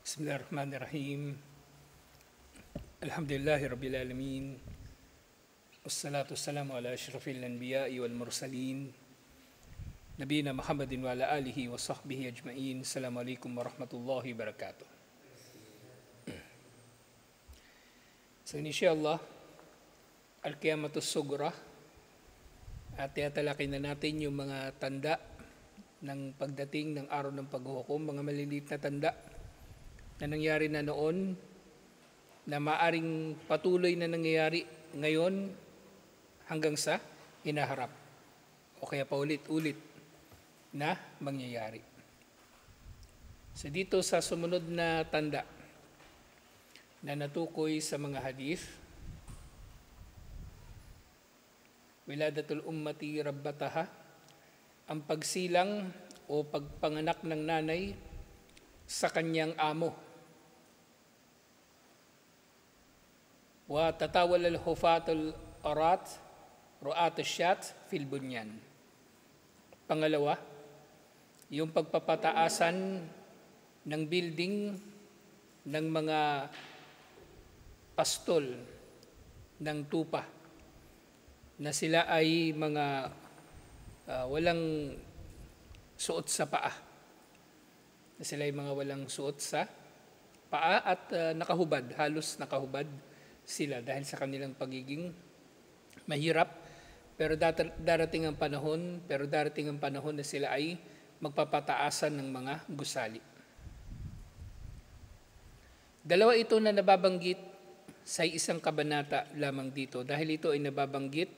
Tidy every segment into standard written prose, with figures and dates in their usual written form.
Bismillahirrahmanirrahim. Alhamdulillahi Rabbil Alamin. Wassalatu wassalamu ala ashrafil anbiya'i wal mursalin. Nabiyina Muhammadin wa ala alihi wa sahbihi ajma'in. Assalamualaikum warahmatullahi wabarakatuh. So insyaAllah, Al-Qiyamatus Sugra, at tiyatalakay na natin yung mga tanda ng pagdating ng araw ng paghuhukom, mga maliliit na tanda na nangyari na noon, na maaring patuloy na nangyayari ngayon hanggang sa hinaharap, o kaya paulit-ulit na mangyayari. So dito sa sumunod na tanda na natukoy sa mga hadith, wiladatul ummati rabbataha, ang pagsilang o pagpanganak ng nanay sa kanyang amo. Wa tatawal al-hufatul arat ru'at ash-shat fil bunyan. Pangalawa, yung pagpapataasan ng building ng mga pastol ng tupa na sila ay mga walang suot sa paa. Na sila ay mga walang suot sa paa at nakahubad, halos nakahubad sila dahil sa kanilang pagiging mahirap, pero darating ang panahon na sila ay magpapataasan ng mga gusali. Dalawa ito na nababanggit sa isang kabanata lamang dito, dahil ito ay nababanggit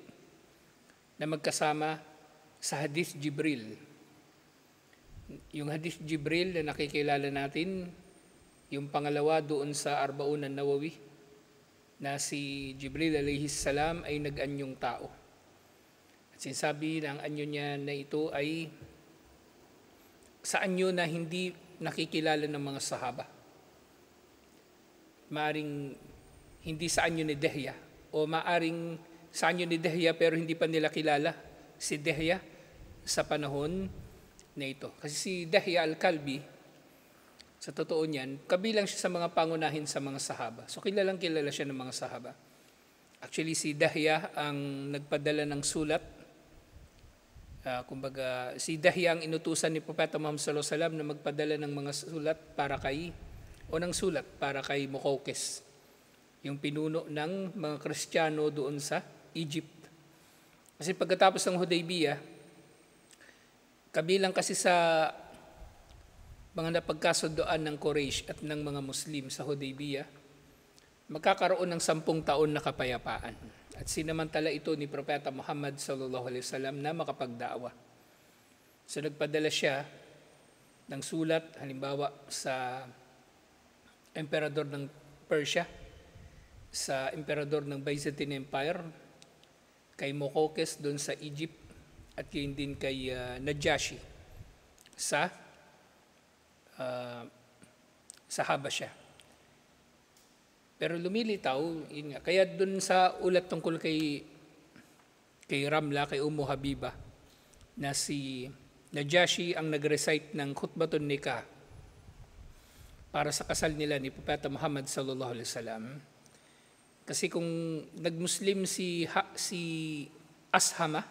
na magkasama sa Hadith Jibril. Yung Hadith Jibril na nakikilala natin, yung pangalawa doon sa Arbaun an-Nawawi, na si Jibril alayhis salam ay nag-anyong tao. At sinasabi na ang anyo niya na ito ay sa anyo na hindi nakikilala ng mga sahaba. Maaring hindi sa anyo ni Dihya, o maaring sa anyo ni Dihya pero hindi pa nila kilala si Dihya sa panahon na ito. Kasi si Dihya al-Kalbi, sa totoo niyan, kabilang siya sa mga pangunahin sa mga sahaba. So kilala siya ng mga sahaba. Actually, si Dihya ang nagpadala ng sulat. Si Dihya ang inutusan ni Propeta Muhammad sallallahu alaihi wasallam na magpadala ng mga sulat para kay Muqawqis, yung pinuno ng mga Kristiyano doon sa Egypt. Kasi pagkatapos ng Hudaybiyah, kabilang kasi sa mga napagkasundoan ng Quraysh at ng mga Muslim sa Hudaybiyah, magkakaroon ng 10 taon na kapayapaan. At sinamantala ito ni Propeta Muhammad sallallahu alaihi wasallam na makapagdaawa. So nagpadala siya ng sulat, halimbawa sa emperador ng Persia, sa emperador ng Byzantine Empire, kay Muqawqis doon sa Egypt, at yun din kay Najashi sa Habasha. Pero lumilitaw, yun nga, kaya dun sa ulat tungkol kay Ramla, kay Habiba, na si Najashi ang nag-recite ng khutbatun nikah para sa kasal nila ni Propeta Muhammad sallallahu alaihi wasallam. Kasi kung nag-Muslim si Ashama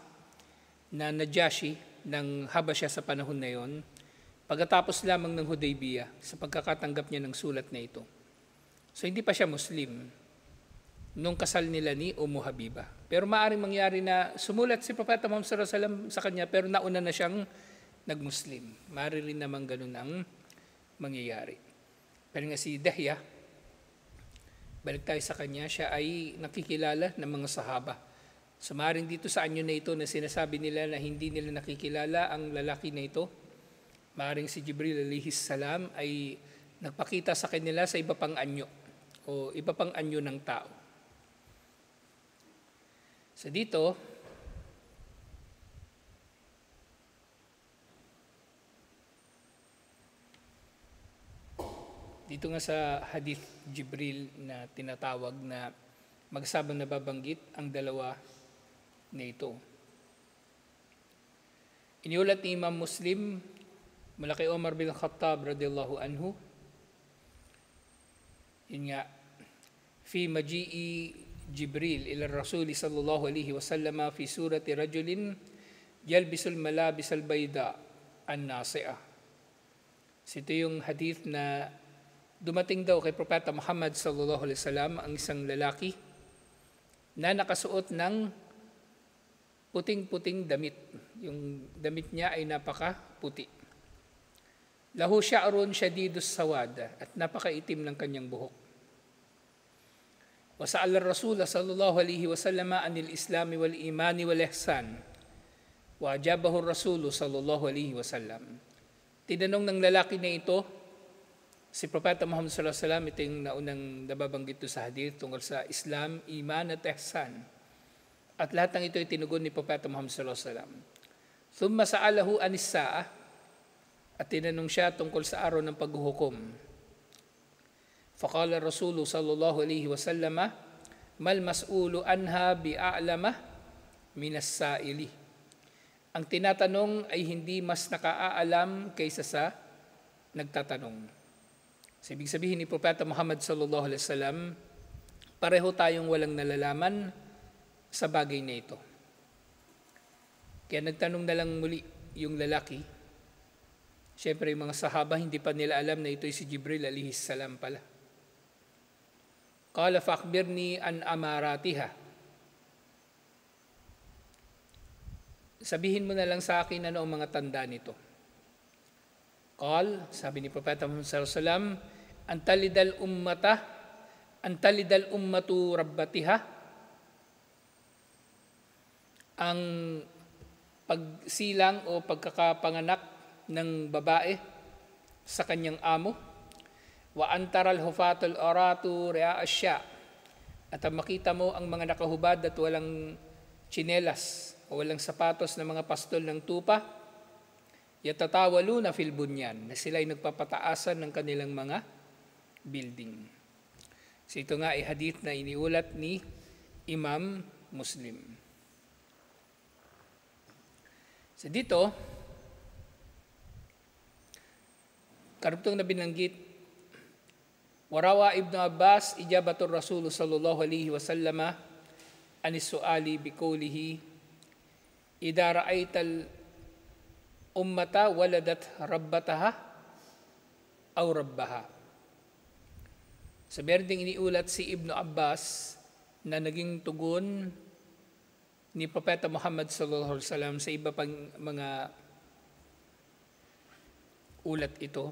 na Najashi ng Habasha sa panahon na yon, pagkatapos lamang ng Hudaybiyah, sa pagkakatanggap niya ng sulat na ito. So hindi pa siya Muslim nung kasal nila ni Habiba. Pero maaaring mangyari na sumulat si Propeta Muhammad sallallahu alaihi wasallam sa kanya, pero nauna na siyang nag-Muslim. Maaari rin naman ganun ang mangyayari. Pero nga si Dihya, balik tayo sa kanya, siya ay nakikilala ng mga sahaba. So maaaring dito sa anyo na ito na sinasabi nila na hindi nila nakikilala ang lalaki na ito, maaring si Jibril alayhis salam ay nagpakita sa kanila sa iba pang anyo o iba pang anyo ng tao. So dito, nga sa Hadith Jibril na tinatawag na magsabang nababanggit ang dalawa na ito. Iniulat ni Imam Muslim mula kay Umar bin Khattab radhiyallahu anhu Yun nga, fi maji'i Jibril ila Rasuli sallallahu alaihi wasallam fi surati rajulin yalbisul malabis al-bayda an-nasi'ah. Ito yung hadith na dumating daw kay Propeta Muhammad sallallahu alaihi wasallam ang isang lalaki na nakasuot ng puting-puting damit. Yung damit niya ay napaka-puti. Lahu sya'run syadidus sawad, at napakaitim ng kanyang buhok. Wa sa'ala ar-Rasul sallallahu alaihi wasallam anil Islami wal imani wal ihsan. Wa ajabahu ar-Rasul sallallahu alaihi wasallam. Tinanong ng lalaki na ito si Propeta Muhammad sallallahu alaihi wasallam, ito yung naunang nababanggit sa hadith tungkol sa Islam, iman at ihsan. At lahat ng ito ay tinugon ni Propeta Muhammad sallallahu alaihi wasallam. Thumma sa'alahu anis sa'ah, at tinanong siya tungkol sa araw ng paghuhukom. Faqala Rasul sallallahu alaihi wasallam, mal mas'ulu anha bi'a'lama minas sa'ili. Ang tinatanong ay hindi mas nakaalam kaysa sa nagtatanong. So, ibig sabihin ni Propeta Muhammad sallallahu alaihi wasallam, pareho tayong walang nalalaman sa bagay na ito. Kaya nagtanong na lang muli yung lalaki. Siyempre, yung mga sahaba, hindi pa nila alam na ito ay si Jibril alayhi salam pala. Qala fa'akhbirni an amaratiha. Sabihin mo na lang sa akin ano ang mga tanda nito. Qal, sabi ni Propeta Muhammad sallallahu alaihi wasallam, antalidal ummatu rabbatiha. Ang pagsilang o pagkakapanganak ng babae sa kanyang amo. Wa antaral hufatul aratu rea asya. At makita mo ang mga nakahubad at walang tsinelas o walang sapatos na mga pastol ng tupa, yatatawaluna fil bunyan, na sila ay nagpapataasan ng kanilang mga building. So ito nga ay hadith na iniulat ni Imam Muslim. So dito, karugtong na binanggit, warawa Ibn Abbas ijabatur Rasul sallallahu alaihi wasallama anis su'ali biqoulihi idza ra'aital ummata waladat rabbataha aw rabbaha. So meron ding iniulat si Ibn Abbas na naging tugon ni Propeta Muhammad sallallahu alaihi wasallam sa iba pang mga ulat ito.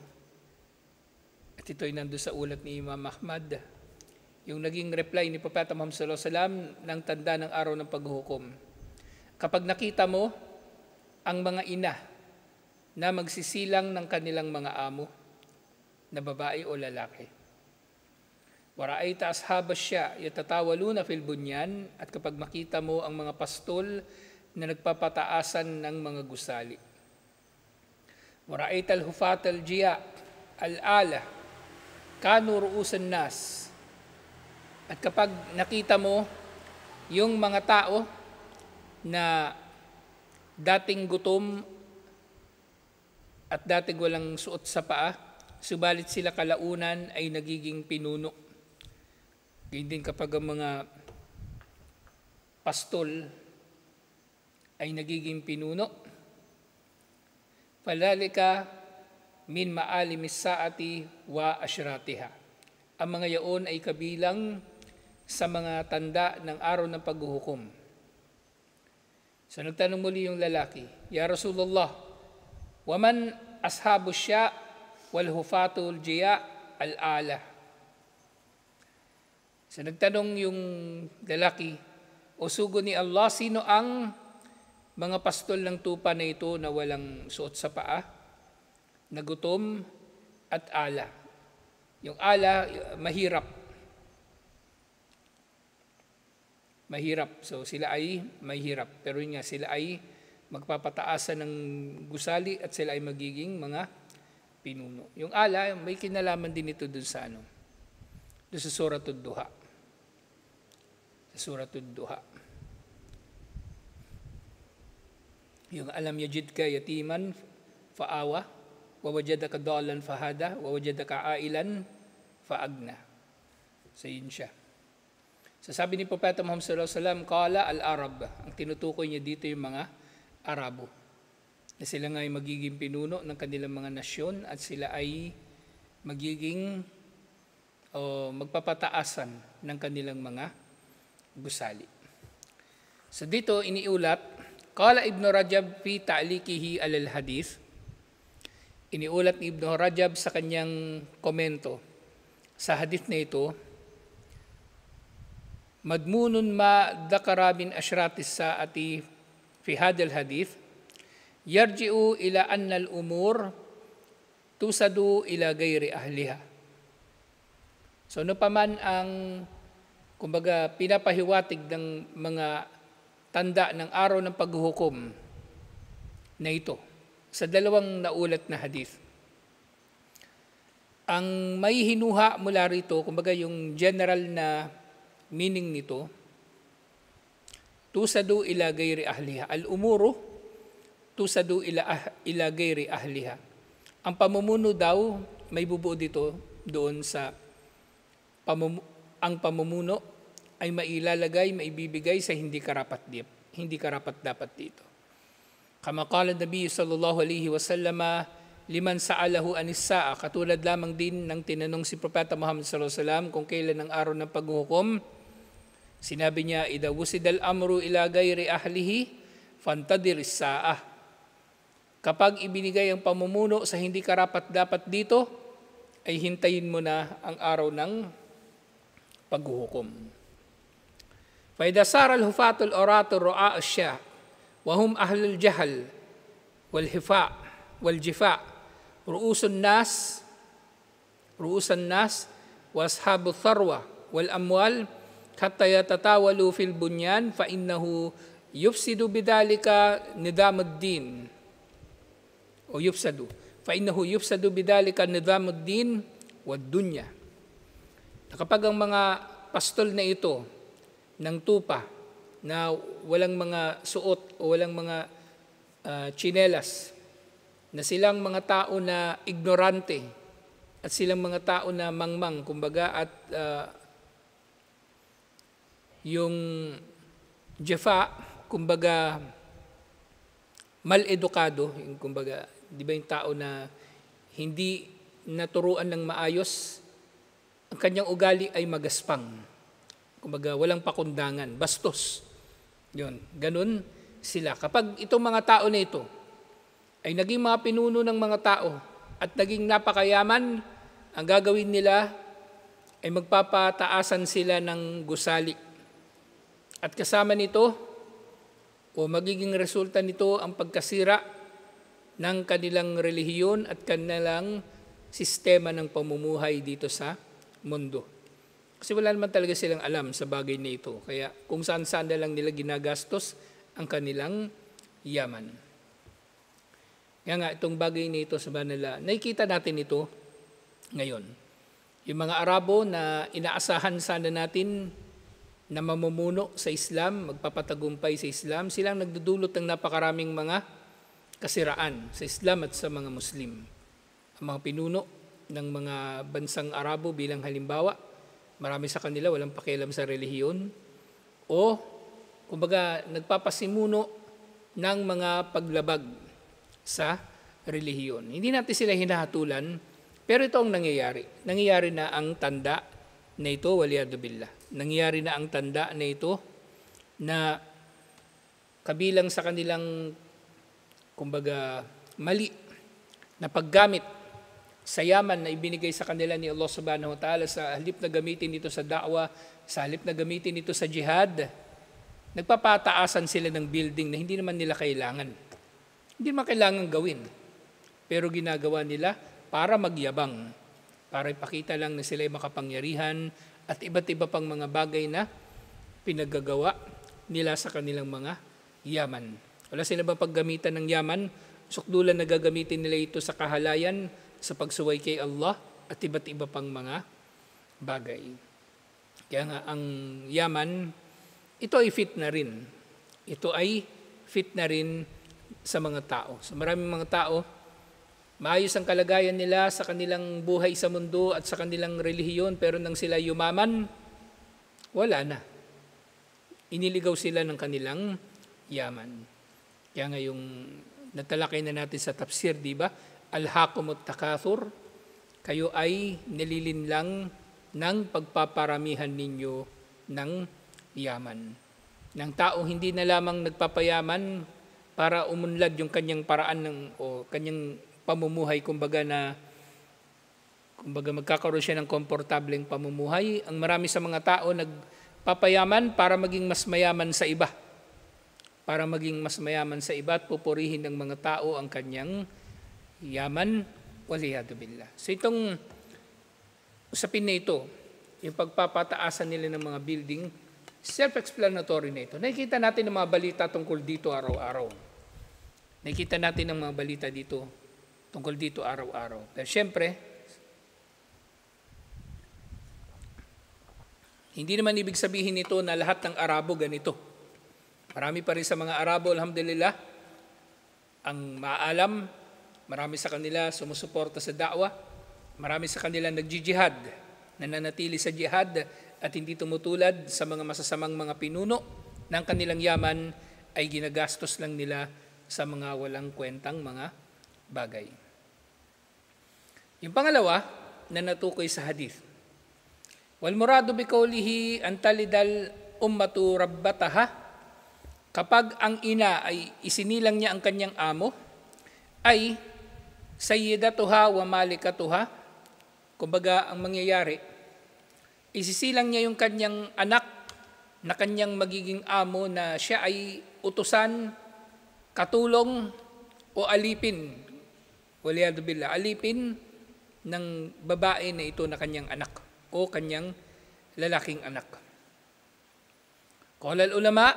At ito ay nandun sa ulat ni Imam Ahmad. Yung naging reply ni Propeta Muhammad sallallahu alaihi wasallam ng tanda ng araw ng paghuhukom. Kapag nakita mo ang mga ina na magsisilang ng kanilang mga amo na babae o lalaki. Wara'aita ashabas siya yatatawaluna fil bunyan, at kapag makita mo ang mga pastol na nagpapataasan ng mga gusali. Wara'aita al-hufat al-jiya al-ala kanu ru'usan nas. At kapag nakita mo yung mga tao na dating gutom at dating walang suot sa paa, subalit sila kalaunan ay nagiging pinuno. Ganyan din kapag ang mga pastol ay nagiging pinuno. Falalika min maalimis saati wa asyratiha. Ang mga yaon ay kabilang sa mga tanda ng araw ng paghuhukom. So nagtanong muli yung lalaki, Ya Rasulullah, waman ashabu sya wal hufatul jiya al-ala. So nagtanong yung lalaki, o sugo ni Allah, sino ang mga pastol ng tupa na ito na walang suot sa paa, nagutom at ala? Yung ala, mahirap. Mahirap. So sila ay mahirap. Pero yun nga, sila ay magpapataasan ng gusali at sila ay magiging mga pinuno. Yung ala, may kinalaman din ito dun sa dun sa Suratul Duha. Sa Suratul Duha. Yung alam yajidka yatiman fa'awa, wa wajadaka dalan fahada, wa wajadaka ailan faagna. So yun siya. So sabi ni Propeta Muhammad sallallahu alaihi wasallam, "Qala al-Arab." Ang tinutukoy niya dito yung mga Arabo. Na sila nga ay magiging pinuno ng kanilang mga nasyon at sila ay magiging magpapataasan ng kanilang mga gusali. So dito iniulat, qala Ibn Rajab fi ta'liqihi alal hadith. Iniulat ni Ibn Rajab sa kanyang komento sa hadith na ito, madmunun ma dhakara min ashratis saati fi hadal hadith yarji'u ila anna al-umur tusadu ila ghairi ahliha. So ano pa man ang kumbaga pinapahiwatig ng mga tanda ng araw ng paghuhukom na ito sa dalawang naulat na hadith. Ang may hinuha mula rito, kumbaga yung general na meaning nito, tusadu ila ghairi ahliha. Al-umuru tusadu ila ghairi ahliha. Ang pamumuno daw, may bubuo dito doon sa ang pamumuno ay mailalagay, maibibigay sa hindi karapat dapat dito. Kama qala Nabi sallallahu alaihi wasallam, liman sa'alahu anis sa'a, katulad lamang din ng tinanong si Propeta Muhammad sallallahu alaihi wasallam kung kailan ang araw ng paghuhukom. Sinabi niya, idha wusidal amru ila ghairi ahlihi fantadir as-sa'ah. Kapag ibinigay ang pamumuno sa hindi karapat dapat dito, ay hintayin mo na ang araw ng paghuhukom. Fa idha sara al-hufatul oratul ru'a asya wa hum ahlul jahl wal hifa wal jifa ru'usun nas wa ashabu tharwa wal amwal hatta yatatawalu fil bunyan fa innahu yufsidu bidhalika nidamuddin o yufsadu fa innahu yufsadu bidhalika nidamuddin wad dunya. Kapag ang mga pastol na ito ng tupa na walang mga suot o walang mga tsinelas, na silang mga tao na ignorante at silang mga tao na mangmang, kumbaga, at yung jefa, kumbaga, mal-edukado, kumbaga, di ba yung tao na hindi naturuan ng maayos, ang kanyang ugali ay magaspang. Kumbaga, walang pakundangan, bastos. Yun, ganun sila. Kapag itong mga tao na ito ay naging mga pinuno ng mga tao at naging napakayaman, ang gagawin nila ay magpapataasan sila ng gusali. At kasama nito, o magiging resulta nito ang pagkasira ng kanilang relihiyon at kanilang sistema ng pamumuhay dito sa mundo. Kasi wala naman talaga silang alam sa bagay na ito. Kaya kung saan-saan na lang nila ginagastos ang kanilang yaman. Kaya nga itong bagay na ito sa banala, nakikita natin ito ngayon. Yung mga Arabo na inaasahan sana natin na mamumuno sa Islam, magpapatagumpay sa Islam, silang nagdudulot ng napakaraming mga kasiraan sa Islam at sa mga Muslim. Ang mga pinuno ng mga bansang Arabo bilang halimbawa, marami sa kanila walang pakialam sa relihiyon o kumbaga nagpapasimuno ng mga paglabag sa relihiyon. Hindi natin sila hinahatulan, pero ito ang nangyayari. Nangyayari na ang tanda na ito, waliyadu billah. Nangyayari na ang tanda na ito na kabilang sa kanilang kumbaga mali na paggamit sa yaman na ibinigay sa kanila ni Allah subhanahu wa ta'ala, sa halip na gamitin ito sa da'wa, sa halip na gamitin ito sa jihad, nagpapataasan sila ng building na hindi naman nila kailangan. Hindi naman kailangan gawin. Pero ginagawa nila para magyabang, para ipakita lang na sila ay makapangyarihan at iba't iba pang mga bagay na pinaggagawa nila sa kanilang mga yaman. Wala sila ba paggamitan ng yaman? Sukdulan na gagamitin nila ito sa kahalayan, sa pagsuway kay Allah at iba't iba pang mga bagay. Kaya nga ang yaman, ito ay fit na rin. Ito ay fit na rin sa mga tao. Sa maraming mga tao, Maayos ang kalagayan nila sa kanilang buhay sa mundo at sa kanilang relihiyon, pero nang sila yumaman, wala na. Iniligaw sila ng kanilang yaman. Kaya ngayong natalakay na natin sa tafsir, di ba? Alhaqumut takathur, kayo ay nililinlang ng pagpaparamihan ninyo ng yaman. Ng taong hindi na lamang nagpapayaman para umunlad yung kanyang paraan o kanyang pamumuhay, kumbaga magkakaroon siya ng komportableng pamumuhay. Ang marami sa mga tao nagpapayaman para maging mas mayaman sa iba. Para maging mas mayaman sa iba at pupurihin ng mga tao ang kanyang yaman. Waliyadu billah. So itong usapin na ito, yung pagpapataasan nila ng mga building, self-explanatory na ito. Nakikita natin ng mga balita tungkol dito araw-araw. Nakikita natin ng mga balita dito tungkol dito araw-araw. Pero syempre, hindi naman ibig sabihin nito na lahat ng Arabo ganito. Marami pa rin sa mga Arabo, alhamdulillah, ang maalam, marami sa kanila sumusuporta sa da'wah, marami sa kanila nagjijihad, nananatili sa jihad at hindi tumutulad sa mga masasamang mga pinuno ng kanilang yaman ay ginagastos lang nila sa mga walang kwentang mga bagay. Yung pangalawa na natukoy sa hadith. Wal muradu biqawlihi antalidal ummatu rabbataha, kapag ang ina ay isinilang niya ang kanyang amo, ay sayyidatuha wa malikatuha, kumbaga ang mangyayari, isisilang niya yung kanyang anak na kanyang magiging amo na siya ay utusan, katulong o alipin, waliyadu billah, alipin ng babae na ito na kanyang anak o kanyang lalaking anak. Qala al-ulama,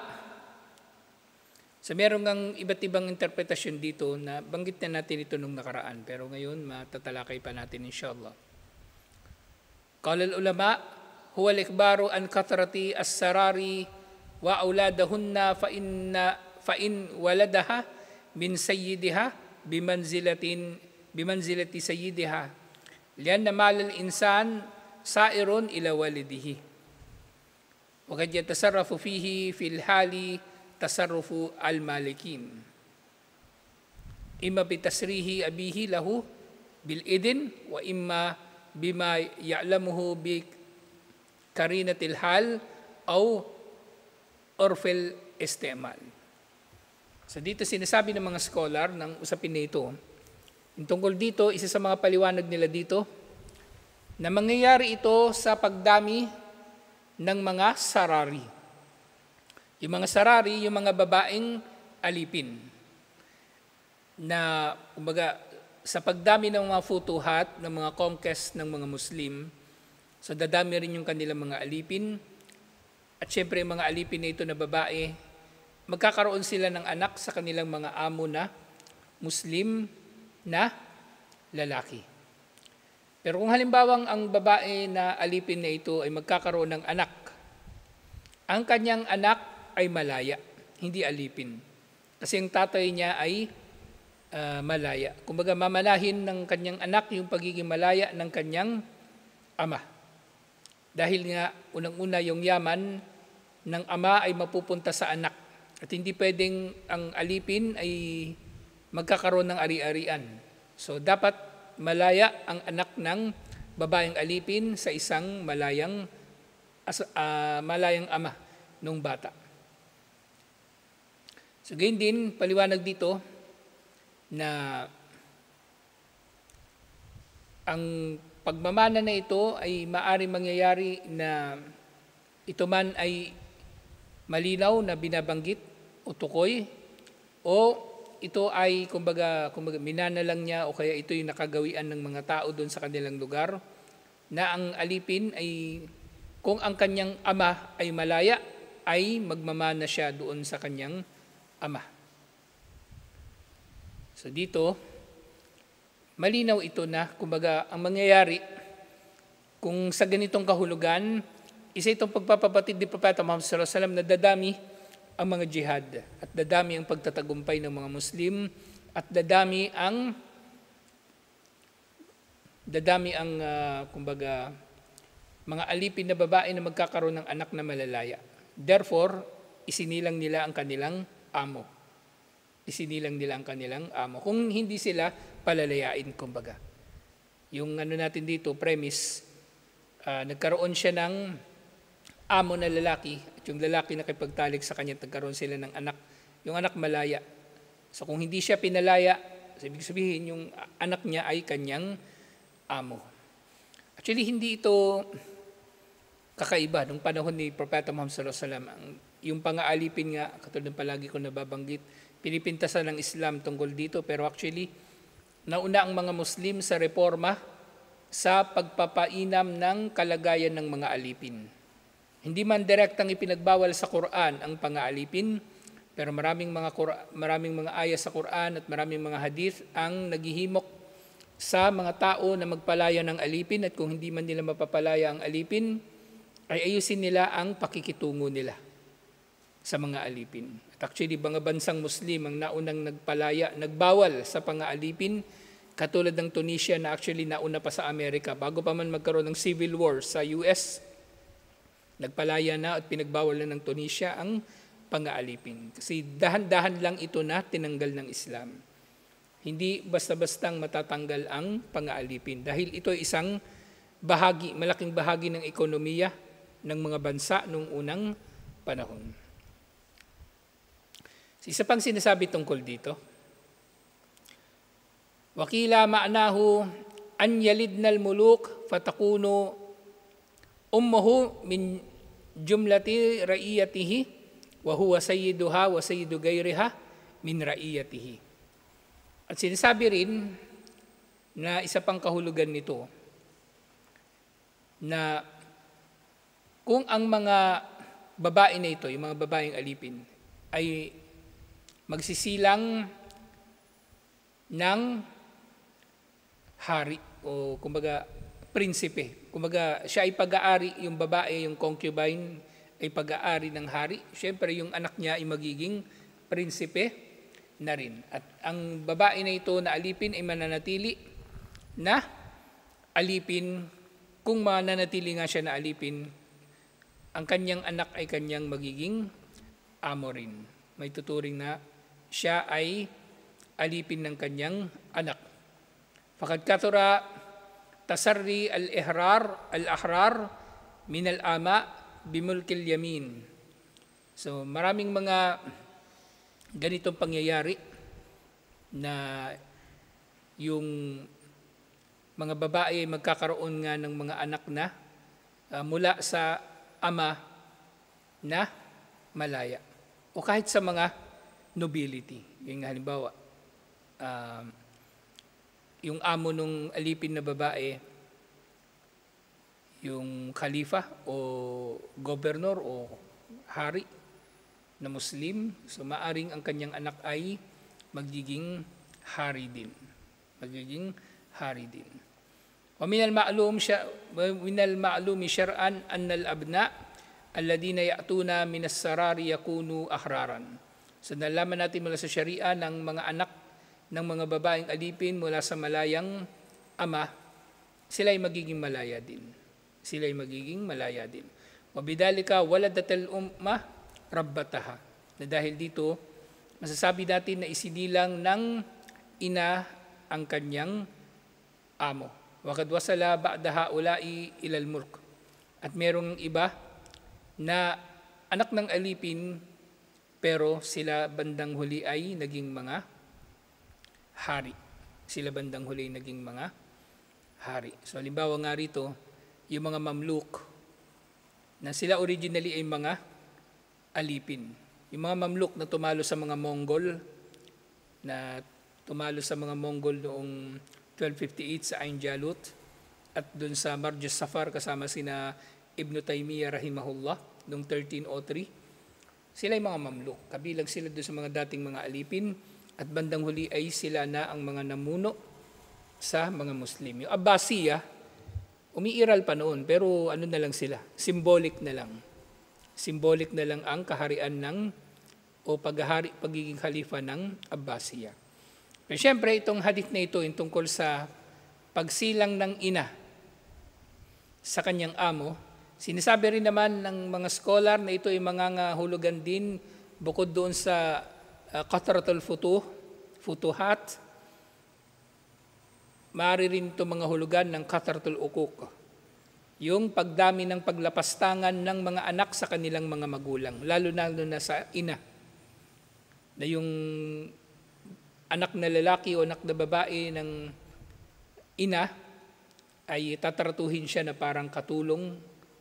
so meron ng iba't ibang interpretasyon dito na banggit na natin ito nung nakaraan, pero ngayon matatalakay pa natin inshallah. Qala al-ulama, huwa al-ikhbaru an kathrati as-sarari wa auladahunna fa in waladaha min sayyidiha bimanzilati sayyidiha lianna mal al-insan sairun ila walidihi wa qad yatasarrafu fihi fil hali tasarrufu al-malikin imma bitasrihi abihi lahu bil idin wa imma bima ya'lamuhu bi karinatil hal aw urfil istimal. So dito sinasabi ng mga scholar ng usapin na ito, yung tungkol dito, isa sa mga paliwanag nila dito, na mangyayari ito sa pagdami ng mga sarari. Yung mga sarari, yung mga babaeng alipin, na kumbaga sa pagdami ng mga futuhat, ng mga conquest ng mga Muslim, so dadami rin yung kanilang mga alipin, at syempre yung mga alipin na ito na babae, magkakaroon sila ng anak sa kanilang mga amo na Muslim na lalaki. Pero kung halimbawang ang babae na alipin na ito ay magkakaroon ng anak, ang kanyang anak ay malaya, hindi alipin. Kasi ang tatay niya ay malaya. Kumbaga mamalahin ng kanyang anak yung pagiging malaya ng kanyang ama. Dahil nga unang-una yung yaman ng ama ay mapupunta sa anak. At hindi pwedeng ang alipin ay magkakaroon ng ari-arian. So dapat malaya ang anak ng babaeng alipin sa isang malayang ama nung bata. So gayon din, paliwanag dito na ang pagmamana na ito ay maaaring mangyayari na ito man ay malinaw na binabanggit o tukoy, o ito ay kumbaga minana lang niya, o kaya ito yung nakagawian ng mga tao doon sa kanilang lugar, na ang alipin ay kung ang kanyang ama ay malaya, ay magmamana siya doon sa kanyang ama. So dito, malinaw ito na kumbaga ang mangyayari kung sa ganitong kahulugan, isa itong pagpapabatid ni Propeta Muhammad sallallahu alaihi wasallam na dadami ang mga jihad at dadami ang pagtatagumpay ng mga Muslim at dadami ang dadami ang, kumbaga, mga alipin na babae na magkakaroon ng anak na malalaya. Therefore, isinilang nila ang kanilang amo. Isinilang nila ang kanilang amo. Kung hindi sila palalayain, kumbaga. Yung ano natin dito, premise, nagkaroon siya ng amo na lalaki, at yung lalaki na nakipagtalik sa kanya, nagkaroon sila ng anak. Yung anak malaya. So kung hindi siya pinalaya, ibig sabihin yung anak niya ay kanyang amo. Actually, hindi ito kakaiba nung panahon ni Propeta Muhammad sallallahu alaihi wasallam. Yung pang-aalipin nga, katulad ng palagi ko nababanggit, pinipintasan ng Islam tungkol dito, pero actually, nauna ang mga Muslim sa reforma sa pagpapainam ng kalagayan ng mga alipin. Hindi man direktang ipinagbawal sa Quran ang pang-aalipin, pero maraming mga ayat sa Quran at maraming mga hadith ang naghihimok sa mga tao na magpalaya ng alipin, at kung hindi man nila mapapalaya ang alipin, ay ayusin nila ang pakikitungo nila sa mga alipin. At actually, mga bansang Muslim ang naunang nagbawal sa pang-aalipin, katulad ng Tunisia na actually nauna pa sa Amerika. Bago pa man magkaroon ng civil war sa US, nagpalaya na at pinagbawal na ng Tunisia ang pang-aalipin. Kasi dahan-dahan lang ito na tinanggal ng Islam. Hindi basta-bastang matatanggal ang pang-aalipin dahil ito ay isang bahagi, malaking bahagi ng ekonomiya ng mga bansa noong unang panahon. Isa pang sinasabi tungkol dito, wakila ma'nahu an yalidna al-muluk fatakunu ummuhu min jumlati ra'iyatihi wa huwa sayyiduha wa sayyidu ghayriha min ra'iyatihi. At sinasabi rin na isa pang kahulugan nito na kung ang mga babae na ito, yung mga babaeng alipin, ay magsisilang ng hari o kumbaga prinsipe. Kumbaga siya ay pag-aari, yung babae, yung concubine ay pag-aari ng hari. Siyempre yung anak niya ay magiging prinsipe na rin. At ang babae na ito na alipin ay mananatili na alipin. Kung mananatili nga siya na alipin, ang kanyang anak ay kanyang magiging amo rin. May tuturing na siya ay alipin ng kanyang anak. Faqad kathura tasarri al-ahrar min al-ama bimulkil yamin. So maraming mga ganitong pangyayari na yung mga babae magkakaroon nga ng mga anak na mula sa ama na malaya o kahit sa mga nobility. Yung halimbawa, yung amo nung alipin na babae, yung khalifa o gobernador o hari na Muslim, so maaring ang kanyang anak ay magiging hari din. Magiging hari din. ومن المعلوم شرعا أن الأبناء الذين يأتون من السرار يكونوا أحرارا. So nalaman natin mula sa Sharia ng mga anak ng mga babaeng alipin mula sa malayang ama, sila ay magiging malaya din. Sila ay magiging malaya din. Wabidalika waladatul ummah rabbataha. Na dahil dito, masasabi natin na isinilang ng ina ang kanyang amo. Wakad wasala ba'da haula'i ilal mulk. At merong iba na anak ng alipin pero sila bandang huli ay naging mga hari. Sila bandang huli ay naging mga hari. So halimbawa nga rito, yung mga mamluk na sila originally ay mga alipin. Yung mga mamluk na tumalo sa mga Mongol noong 1258 sa Ain Jalut at dun sa Marj Safar kasama sina Ibn Taymiyyah rahimahullah noong 1303. Sila ay mga mamluk. Kabilang sila dun sa mga dating mga alipin at bandang huli ay sila na ang mga namuno sa mga Muslim. Yung Abbasiya, umiiral pa noon pero ano na lang sila, symbolic na lang. Symbolic na lang ang kaharian o pagiging khalifa ng Abbasiya. Pero siyempre, itong hadith na ito, yung tungkol sa pagsilang ng ina sa kanyang amo. Sinasabi rin naman ng mga scholar na ito ay mangangahulugan din bukod doon sa Qatratul Futuhat, maaari rin ito mga hulugan ng Qatratul Uquq, yung pagdami ng paglapastangan ng mga anak sa kanilang mga magulang, lalo na sa ina, na yung anak na lalaki o anak na babae ng ina ay tatratuhin siya na parang katulong,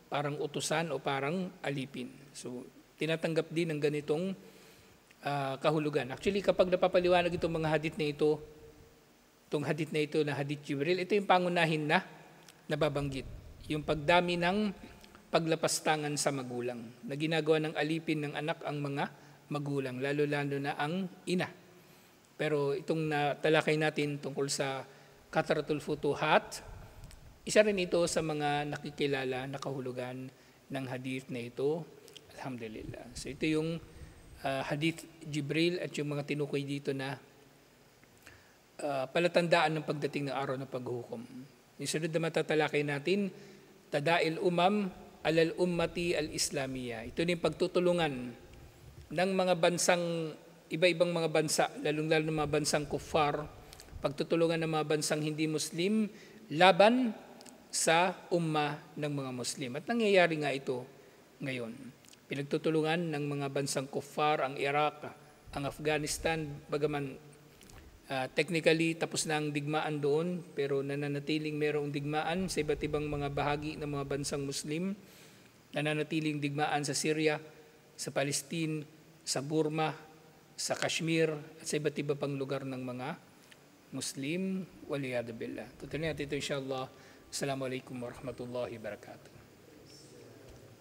parang utusan o parang alipin. So, tinatanggap din ng ganitong kahulugan. Actually, kapag napapaliwanag itong mga hadith na ito, itong hadith na ito na hadith Jibril, ito yung pangunahin na nababanggit. Yung pagdami ng paglapastangan sa magulang, na ginagawa ng alipin ng anak ang mga magulang, lalo-lalo na ang ina. Pero itong natalakay natin tungkol sa Qatratul Futuhat, isa rin ito sa mga nakikilala na kahulugan ng hadith na ito. Alhamdulillah. So ito yung hadith Jibril at yung mga tinukoy dito na palatandaan ng pagdating ng araw ng paghukom. Yung sunod na matatalakay natin, Tadail Umam alal Ummati al-Islamiyya. Ito yung pagtutulungan ng mga bansang, iba-ibang mga bansa, lalong-lalo ng mga bansang kuffar, pagtutulungan ng mga bansang hindi Muslim laban sa umma ng mga Muslim. At nangyayari nga ito ngayon. Pinagtutulungan ng mga bansang kuffar ang Iraq, ang Afghanistan, bagaman technically tapos na ang digmaan doon, pero nananatiling mayroong digmaan sa iba't ibang mga bahagi ng mga bansang Muslim, nananatiling digmaan sa Syria, sa Palestine, sa Burma, sa Kashmir, at sa iba't iba pang lugar ng mga Muslim. Waliyadu billah. Tutuloy natin ito insyaAllah. Assalamualaikum warahmatullahi wabarakatuh.